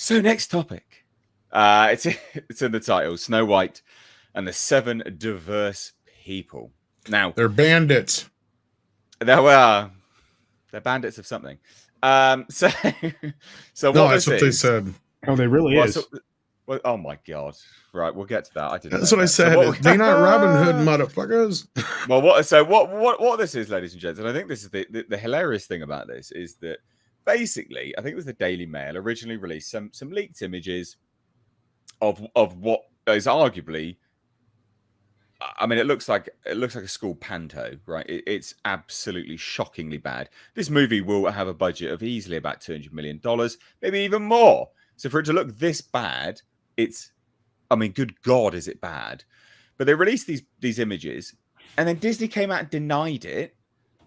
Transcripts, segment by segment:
So next topic. It's in the title: Snow White and the Seven Diverse People. Now They're bandits. they're bandits of something. So so No, what that's this what they is? said. Oh, they really is. Oh my god! Right, we'll get to that. I didn't. That's know what I that. So said. They not Robin Hood, motherfuckers. Well, what this is, ladies and gents, and I think this is the hilarious thing about this is that basically, I think it was the Daily Mail originally released some leaked images of what is arguably, I mean, it looks like a school panto, right? It's absolutely shockingly bad. This movie will have a budget of easily about $200 million, maybe even more. So for it to look this bad, I mean, good God, is it bad? But they released these images, and then Disney came out and denied it,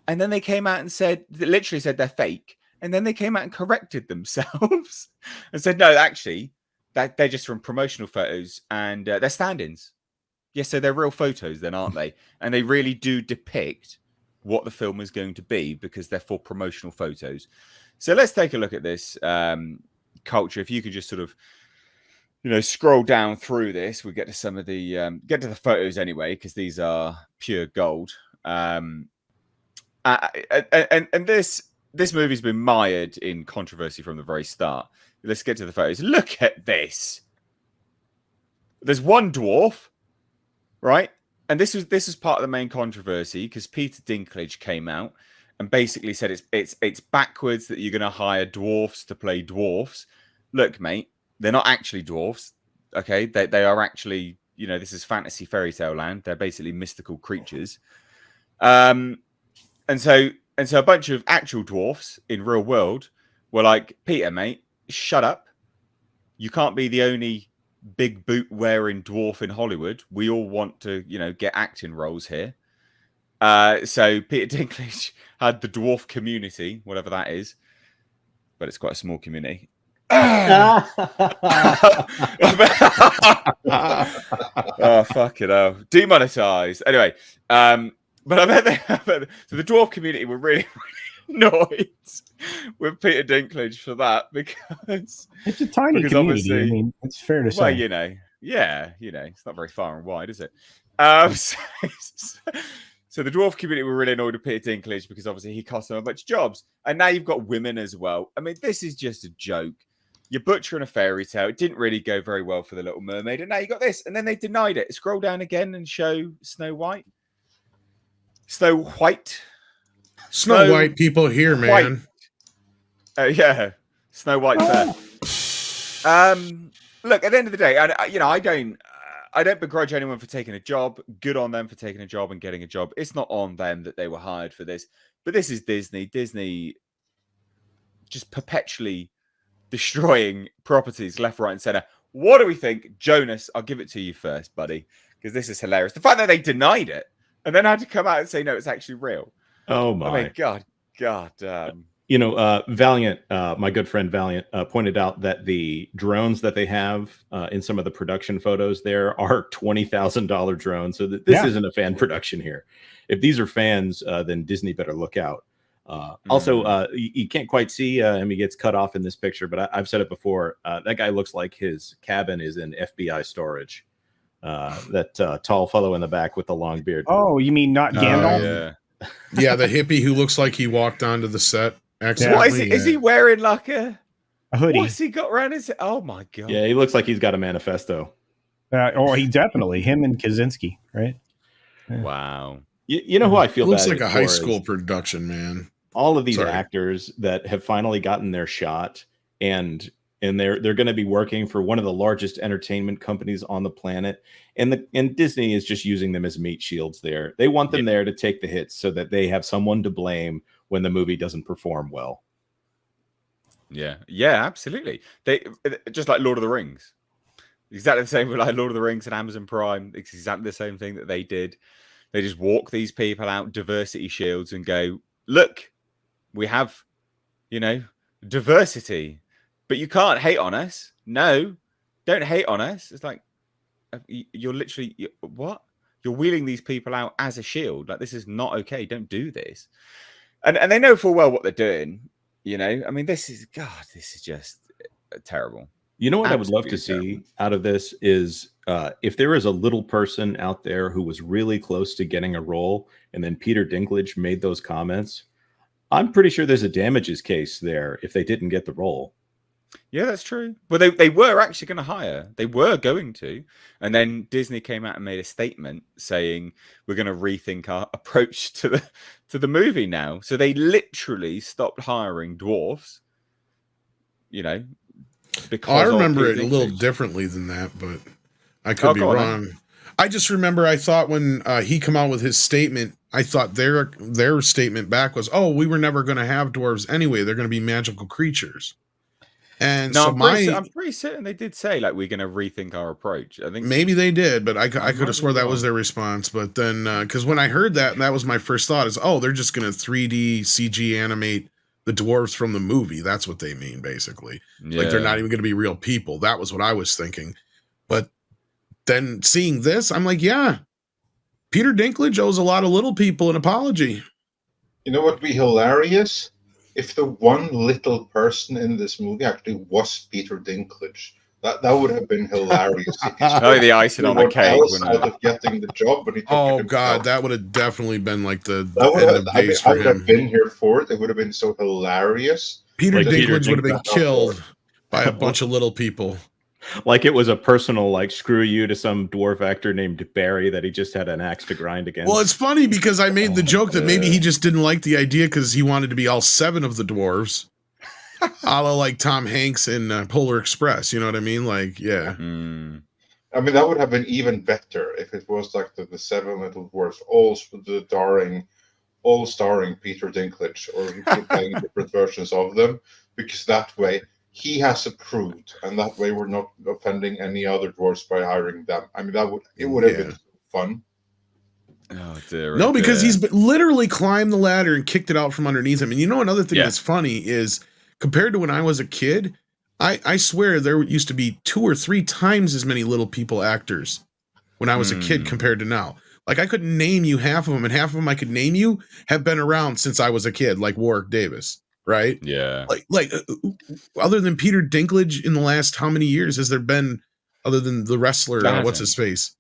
and then they came out and literally said they're fake, and then they came out and corrected themselves and said no, actually, that they're just from promotional photos and they're stand-ins. Yes, so they're real photos then, aren't they? And they really do depict what the film is going to be because they're for promotional photos. So let's take a look at this culture. If you could just sort of, scroll down through this, we get to some of the get to the photos anyway, because these are pure gold. And this movie's been mired in controversy from the very start. Let's get to the photos. Look at this. There's one dwarf, right? And this was part of the main controversy because Peter Dinklage came out and basically said it's backwards that you're going to hire dwarfs to play dwarfs. Look, mate, they're not actually dwarfs. Okay, they are actually, this is fantasy fairy tale land. They're basically mystical creatures. And so a bunch of actual dwarfs in real world were like, Peter, mate, shut up. You can't be the only big boot wearing dwarf in Hollywood. We all want to, get acting roles here. So Peter Dinklage had the dwarf community, whatever that is, but it's quite a small community. Oh, fuck it hell. Demonetized. Anyway, but I bet so the dwarf community were really, really annoyed with Peter Dinklage for that because it's a tiny community. I mean, it's fair to say. Well, it's not very far and wide, is it? So the dwarf community were really annoyed with Peter Dinklage because obviously he cost them a bunch of jobs, and now you've got women as well. I mean, this is just a joke. You're butchering a fairy tale. It didn't really go very well for the Little Mermaid, and now you got this, and then they denied it. Scroll down again and show Snow White. Snow White. Snow White people here, man. Yeah, Snow White's there. Look, at the end of the day, I don't begrudge anyone for taking a job. Good on them for taking a job and getting a job. It's not on them that they were hired for this, but this is Disney. Disney just perpetually destroying properties left, right, and center. What do we think? Jonas, I'll give it to you first, buddy, because this is hilarious. The fact that they denied it and then had to come out and say, no, it's actually real. Oh, my. I mean, God. Valiant, my good friend Valiant, pointed out that the drones that they have in some of the production photos there are $20,000 drones. So this isn't a fan production here. If these are fans, then Disney better look out. Also, you can't quite see him. He gets cut off in this picture, but I've said it before. That guy looks like his cabin is in FBI storage. That tall fellow in the back with the long beard. Oh, you mean not Gandalf? Yeah, the hippie who looks like he walked onto the set. Accidentally. What is he? Is he wearing like a hoodie? What's he got around his? Oh my God! Yeah, he looks like he's got a manifesto. He definitely him and Kaczynski, right? Yeah. Wow. You know who I feel looks bad like a high school production, man. All of these actors that have finally gotten their shot, and they're going to be working for one of the largest entertainment companies on the planet, and Disney is just using them as meat shields. There, they want them there to take the hits so that they have someone to blame when the movie doesn't perform well. Yeah, absolutely. They just like Lord of the Rings, exactly the same with like Lord of the Rings and Amazon Prime. It's exactly the same thing that they did. They just walk these people out, diversity shields, and go, look, we have, diversity. But you can't hate on us. No, don't hate on us. It's like you're literally what? You're wheeling these people out as a shield. Like, this is not okay. Don't do this. And they know full well what they're doing. I mean, this is just terrible. You know what I would love to Absolutely see out of this is if there is a little person out there who was really close to getting a role, and then Peter Dinklage made those comments. I'm pretty sure there's a damages case there if they didn't get the role. Yeah, that's true. Well, they were actually going to hire. They were going to. And then Disney came out and made a statement saying we're going to rethink our approach to the movie now. So they literally stopped hiring dwarfs, you know, because I of remember Peter it a little Dinklage. differently than that, but I could be go on, wrong. I just remember I thought when he come out with his statement, I thought their statement back was, "Oh, we were never going to have dwarves anyway. They're going to be magical creatures." And No, so I'm pretty certain they did say like we're going to rethink our approach. I think maybe they did, but I could might have swore be that was wrong. their response. But then, because when I heard that, that was my first thought: is they're just going to 3D CG animate the dwarves from the movie. That's what they mean, basically. Like they're not even going to be real people. That was what I was thinking. But then seeing this, I'm like, yeah, Peter Dinklage owes a lot of little people an apology. You know what would be hilarious? If the one little person in this movie actually was Peter Dinklage. That would have been hilarious. Oh, the icing on the cake. Else out of getting the job, but he took Oh it God, himself. that would have definitely been like the That would end have, of days for I would have him. been here for it. It would have been so hilarious. Peter Like Peter Dinklage would have been Dinklage. killed by a bunch of little people. Like it was a personal like screw you to some dwarf actor named Barry that he just had an axe to grind against. Well, it's funny because I made the joke that maybe he just didn't like the idea because he wanted to be all 7 of the dwarves, a la like Tom Hanks in Polar Express. You know what I mean? Like, yeah. Mm. I mean, that would have been even better if it was like the 7 little dwarfs, all starring Peter Dinklage, or playing different versions of them, because that way he has approved, and that way we're not offending any other dwarfs by hiring them. I mean, it would have been fun. Oh dear. No, because he's literally climbed the ladder and kicked it out from underneath him. And you know, another thing that's funny is compared to when I was a kid, I swear there used to be 2 or 3 times as many little people actors when I was a kid compared to now. Like I couldn't name you half of them, and half of them I could name you have been around since I was a kid, like Warwick Davis, right? Yeah. Like other than Peter Dinklage in the last how many years has there been, other than the wrestler, what's his face?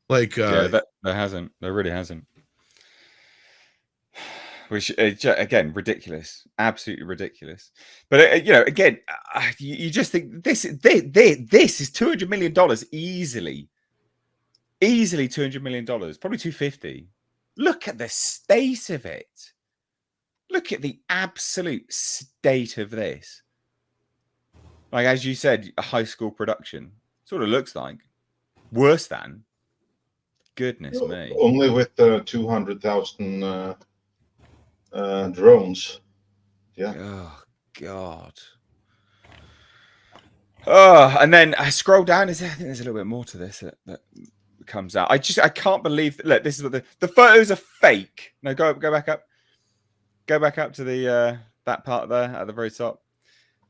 Like there hasn't. There really hasn't. Which again, ridiculous, absolutely ridiculous. But you know, again, you just think this is $200 million easily $200 million, probably 250. Look at the state of it. Look at the absolute state of this. Like as you said, a high school production. Sort of looks like worse than. Goodness me. Only with 200,000 drones. Yeah. Oh God. Oh, and then I scroll down. I think there's a little bit more to this that comes out. I can't believe that. Look, this is what the photos are fake. No, go back up. Go back up to the that part there at the very top.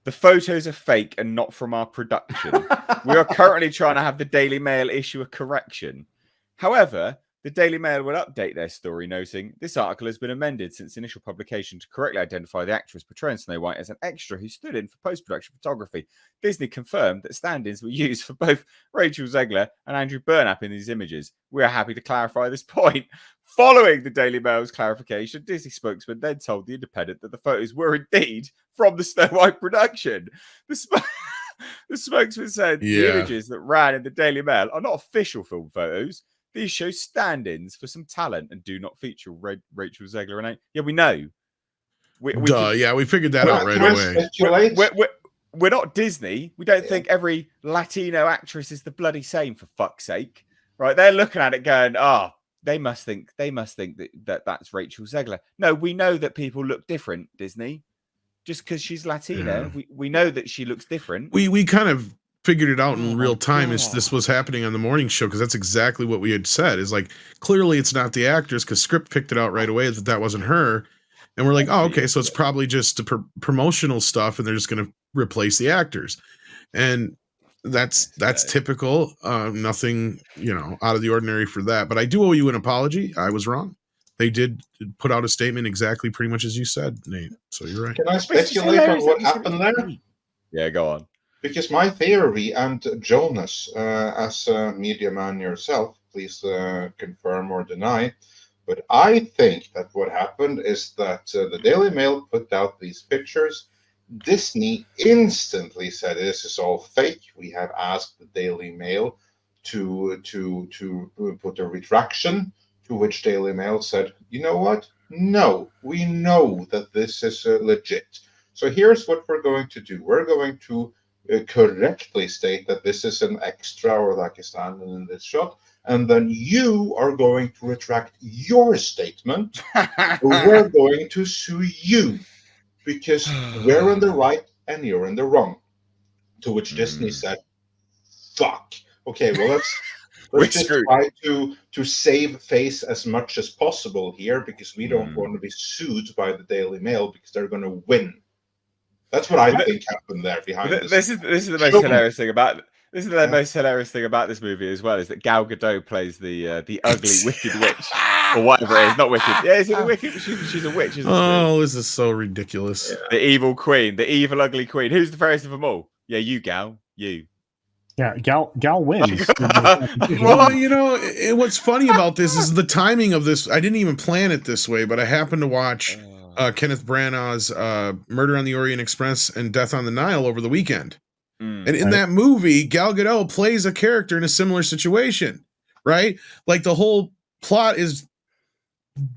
The photos are fake and not from our production. We are currently trying to have the Daily Mail issue a correction. However, the Daily Mail will update their story, noting this article has been amended since initial publication to correctly identify the actress portraying Snow White as an extra who stood in for post-production photography. Disney confirmed that stand-ins were used for both Rachel Zegler and Andrew Burnap in these images. We are happy to clarify this point. Following the Daily Mail's clarification, Disney spokesman then told The Independent that the photos were indeed from the Snow White production. The spokesman said the images that ran in the Daily Mail are not official film photos. These show stand-ins for some talent and do not feature Rachel Zegler. And yeah, we know. We figured that out right away. We're not Disney. We don't think every Latino actress is the bloody same, for fuck's sake. Right? They're looking at it going, they must think that's Rachel Zegler. No, we know that people look different, Disney. Just because she's Latina, we know that she looks different. We kind of figured it out in real time as this was happening on the morning show, because that's exactly what we had said. Is like, clearly it's not the actress, because Script picked it out right away that wasn't her, and we're like, oh, okay, so it's probably just the promotional stuff, and they're just going to replace the actors, and that's typical. Nothing out of the ordinary for that. But I do owe you an apology. I was wrong. They did put out a statement exactly pretty much as you said, Nate. So you're right. Can I speculate on what happened there? Yeah, go on. Because my theory, and Jonas, as a media man yourself, please confirm or deny, but I think that what happened is that the Daily Mail put out these pictures. Disney instantly said, "This is all fake." We have asked the Daily Mail to put a retraction, to which Daily Mail said, "You know what? No, we know that this is legit. So here's what we're going to do. We're going to correctly state that this is an extra or like a stand in this shot, and then you are going to retract your statement, or we're going to sue you because we're in the right and you're in the wrong." To which Disney said, "Fuck. Okay, well let's just screwed. try to save face as much as possible here, because we don't want to be sued by the Daily Mail because they're going to win." That's what I think happened there behind this. This is the most hilarious thing about this is the most hilarious thing about this movie as well, is that Gal Gadot plays the ugly wicked witch, or whatever it is. Not wicked. Yeah, it's a wicked. She's a witch. Isn't Oh, this is so ridiculous. she? The evil queen, the evil ugly queen. Who's the fairest of them all? Yeah, you, Gal. You. Yeah, Gal wins. Well, you know, what's funny about this is the timing of this. I didn't even plan it this way, but I happened to watch Kenneth Branagh's Murder on the Orient Express and Death on the Nile over the weekend. And in that movie, Gal Gadot plays a character in a similar situation, right? Like the whole plot is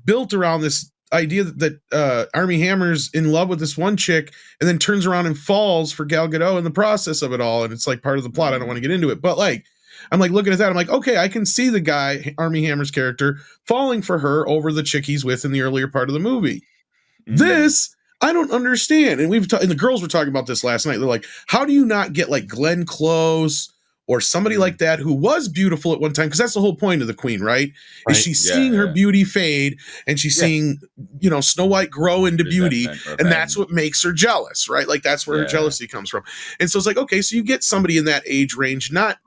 built around this idea that Armie Hammer's in love with this one chick and then turns around and falls for Gal Gadot in the process of it all. And it's like part of the plot. I don't want to get into it, but like, I'm like looking at that. I'm like, okay, I can see the guy, Armie Hammer's character, falling for her over the chick he's with in the earlier part of the movie. This, I don't understand. And and the girls were talking about this last night. They're like, how do you not get like Glenn Close or somebody like that who was beautiful at one time? Because that's the whole point of the queen, right? Is she's seeing her beauty fade, and she's seeing, you know, Snow White grow into beauty, and that's what makes her jealous, right? Like that's where her jealousy comes from. And so it's like, okay, so you get somebody in that age range, not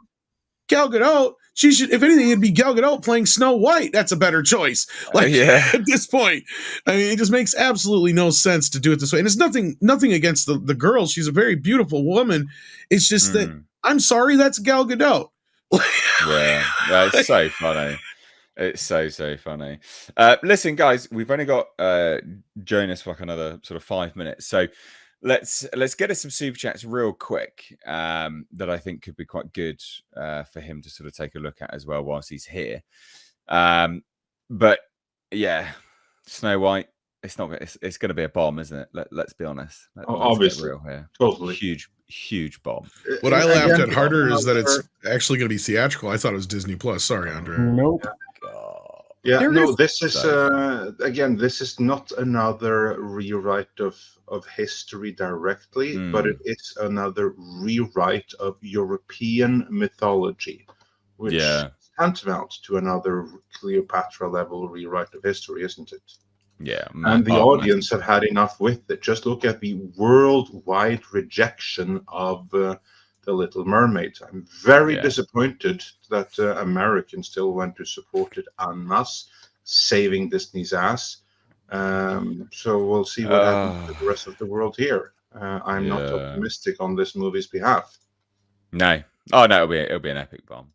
Gal Gadot. She should, if anything, it'd be Gal Gadot playing Snow White. That's a better choice. Like at this point, I mean, it just makes absolutely no sense to do it this way. And it's nothing against the girl. She's a very beautiful woman. It's just that, I'm sorry, that's Gal Gadot. It's so funny. It's so funny. Listen, guys, we've only got Jonas for like another sort of 5 minutes, so let's get us some super chats real quick that I think could be quite good for him to sort of take a look at as well whilst he's here. But yeah, Snow White, it's going to be a bomb, isn't it? Let's be honest. Obviously, real here. Totally huge bomb. What I laughed at harder is that it's actually going to be theatrical. I thought it was Disney Plus. Sorry, Andre. Nope. Yeah, no, this is again, this is not another rewrite of history directly, but it is another rewrite of European mythology, which is tantamount to another Cleopatra level rewrite of history, isn't it? Yeah, and the audience have had enough with it. Just look at the worldwide rejection of The Little Mermaid. I'm very disappointed that Americans still went to support it en masse, saving Disney's ass. So we'll see what happens to the rest of the world here. I'm not optimistic on this movie's behalf. No. Oh no, it'll be an epic bomb.